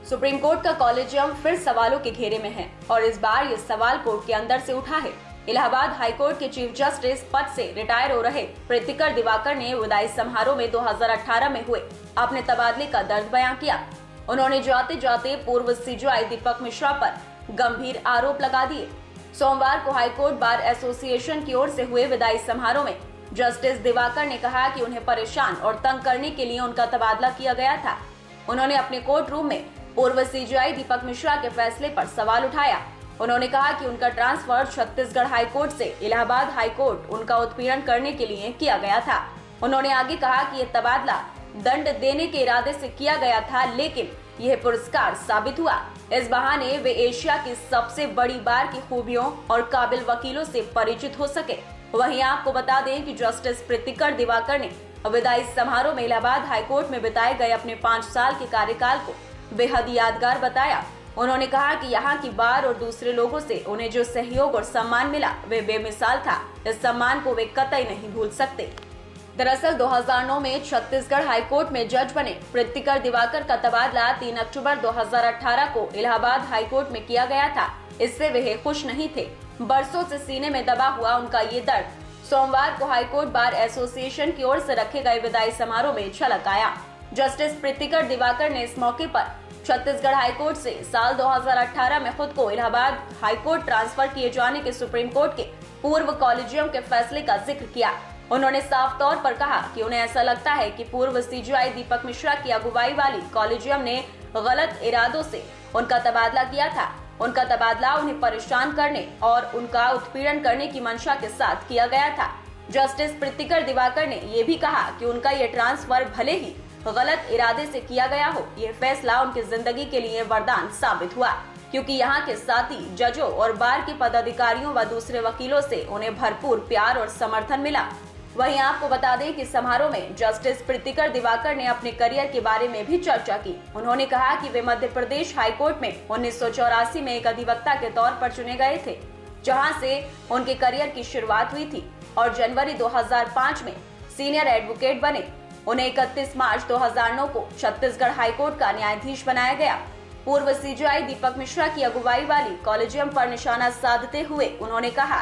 Supreme court का collegium फिर सवालों के घेरे में है और इस बार ये सवाल कोर्ट के अंदर से उठा है। इलाहाबाद हाईकोर्ट के चीफ जस्टिस पद से रिटायर हो रहे प्रीतिकर दिवाकर ने विदाई समारोह में 2018 में हुए अपने तबादले का दर्द बयां किया। उन्होंने जाते जाते पूर्व सीजेआई दीपक मिश्रा पर गंभीर आरोप लगा दिए। सोमवार को हाईकोर्ट बार एसोसिएशन की ओर से हुए विदाई समारोह में जस्टिस दिवाकर ने कहा कि उन्हें परेशान और तंग करने के लिए उनका तबादला किया गया था। उन्होंने अपने कोर्ट रूम में पूर्व सीजेआई दीपक मिश्रा के फैसले पर सवाल उठाया। उन्होंने कहा कि उनका ट्रांसफर छत्तीसगढ़ हाईकोर्ट से इलाहाबाद हाईकोर्ट उनका उत्पीड़न करने के लिए किया गया था। उन्होंने आगे कहा कि यह तबादला दंड देने के इरादे से किया गया था, लेकिन यह पुरस्कार साबित हुआ। इस बहाने वे एशिया की सबसे बड़ी बार की खूबियों और काबिल वकीलों से परिचित हो सके। वहीं आपको बता दें कि जस्टिस प्रीतिकर दिवाकर ने विदाई समारोह में इलाहाबाद हाईकोर्ट में बिताए गए अपने 5 साल के कार्यकाल को बेहद यादगार बताया। उन्होंने कहा कि यहाँ की बार और दूसरे लोगों से उन्हें जो सहयोग और सम्मान मिला वे बेमिसाल था। इस सम्मान को वे कतई नहीं भूल सकते। दरअसल 2009 में छत्तीसगढ़ हाईकोर्ट में जज बने प्रीतिकर दिवाकर का तबादला 3 अक्टूबर 2018 को इलाहाबाद हाईकोर्ट में किया गया था। इससे वे खुश नहीं थे। बरसों से सीने में दबा हुआ उनका ये दर्द सोमवार को हाईकोर्ट बार एसोसिएशन की ओर से रखे गए विदाई समारोह में झलक आया। जस्टिस प्रीतिकर दिवाकर ने इस मौके पर छत्तीसगढ़ हाईकोर्ट से साल 2018 में खुद को इलाहाबाद हाईकोर्ट ट्रांसफर किए जाने के सुप्रीम कोर्ट के पूर्व कॉलेजियम के फैसले का जिक्र किया। उन्होंने साफ तौर पर कहा कि उन्हें ऐसा लगता है कि पूर्व सीजेआई दीपक मिश्रा की अगुवाई वाली कॉलेजियम ने गलत इरादों से उनका तबादला किया था। उनका तबादला उन्हें परेशान करने और उनका उत्पीड़न करने की मंशा के साथ किया गया था। जस्टिस प्रीतिकर दिवाकर ने ये भी कहा कि उनका ये ट्रांसफर भले ही गलत इरादे से किया गया हो, यह फैसला उनकी जिंदगी के लिए वरदान साबित हुआ, क्योंकि यहाँ के साथी जजों और बार के पदाधिकारियों व दूसरे वकीलों से उन्हें भरपूर प्यार और समर्थन मिला। वहीं आपको बता दें कि समारोह में जस्टिस प्रीतिकर दिवाकर ने अपने करियर के बारे में भी चर्चा की। उन्होंने कहा कि वे मध्य प्रदेश हाईकोर्ट में 1984 में एक अधिवक्ता के तौर पर चुने गए थे, जहां से उनके करियर की शुरुआत हुई थी और जनवरी 2005 में सीनियर एडवोकेट बने। उन्हें 31 मार्च 2009 को छत्तीसगढ़ हाईकोर्ट का न्यायाधीश बनाया गया। पूर्व सीजेआई दीपक मिश्रा की अगुवाई वाली कॉलेजियम पर निशाना साधते हुए उन्होंने कहा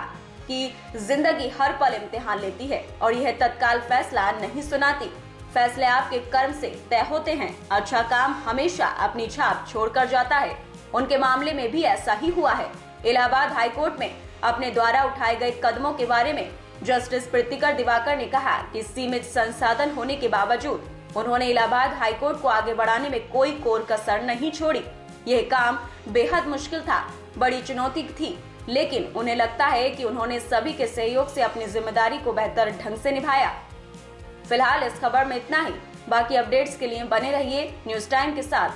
कि जिंदगी हर पल इम्तिहान लेती है और यह तत्काल फैसला नहीं सुनाती। फैसले आपके कर्म से तय होते हैं। अच्छा काम हमेशा अपनी छाप छोड़कर जाता है। उनके मामले में भी ऐसा ही हुआ है। इलाहाबाद हाईकोर्ट में अपने द्वारा उठाए गए कदमों के बारे में जस्टिस प्रीतिकर दिवाकर ने कहा कि सीमित संसाधन होने के बावजूद उन्होंने इलाहाबाद हाईकोर्ट को आगे बढ़ाने में कोई कोर कसर नहीं छोड़ी। यह काम बेहद मुश्किल था, बड़ी चुनौती थी, लेकिन उन्हें लगता है कि उन्होंने सभी के सहयोग से अपनी जिम्मेदारी को बेहतर ढंग से निभाया। फिलहाल इस खबर में इतना ही। बाकी अपडेट्स के लिए बने रहिए न्यूज टाइम के साथ।